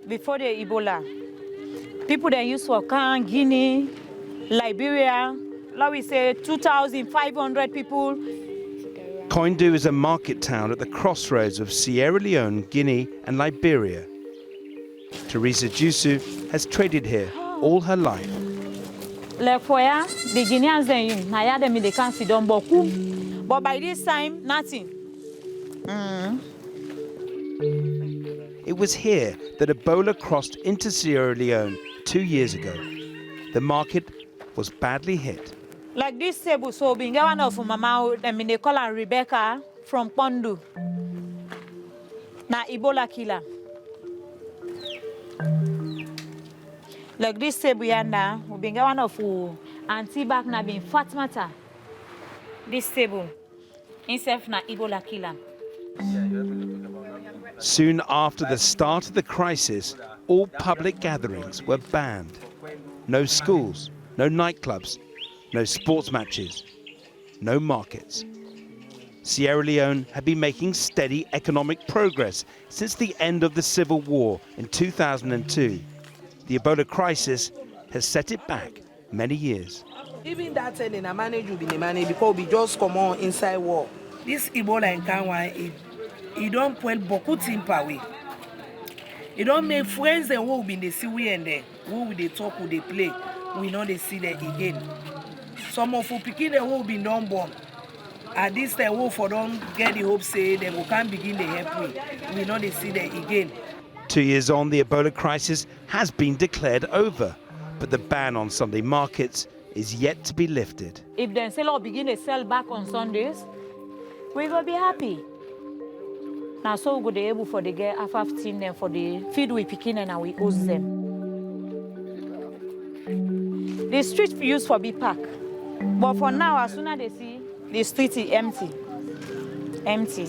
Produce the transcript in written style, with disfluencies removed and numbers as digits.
before the Ebola, people that used for Guinea, Liberia, like we say 2,500 people. Koindu is a market town at the crossroads of Sierra Leone, Guinea and Liberia. Teresa Jusu has traded here all her life. Like for ya, the Guineans they can't see them but by this time, nothing. It was here that Ebola crossed into Sierra Leone 2 years ago. The market was badly hit. Like this table, so being one of Mama, they call her Rebecca from Pondu. Na Ebola killer. Like this table yanda, we being one of auntie back na being Fatmata. This table, instead na Ebola killer. Soon after the start of the crisis, all public gatherings were banned. No schools, no nightclubs, no sports matches, no markets. Sierra Leone had been making steady economic progress since the end of the civil war in 2002. The Ebola crisis has set it back many years. Even that thing in a manage will be the money because we just come on inside war. This Ebola in Kanwa, it don't put beaucoup timp away. It don't make friends and who will be in the sea and there. Who will they talk, who they play, we know they see them again. Some of who picking the who been done born. At this time, who for don't get the hope say they will can't begin the help we know they see them again. 2 years on, the Ebola crisis has been declared over, but the ban on Sunday markets is yet to be lifted. If the seller begin to sell back on Sundays, we will be happy. Now, so we go be able for the get after 15 them for the feed we picking and we host them. The street used for be packed, but for now, as soon as they see the street is empty.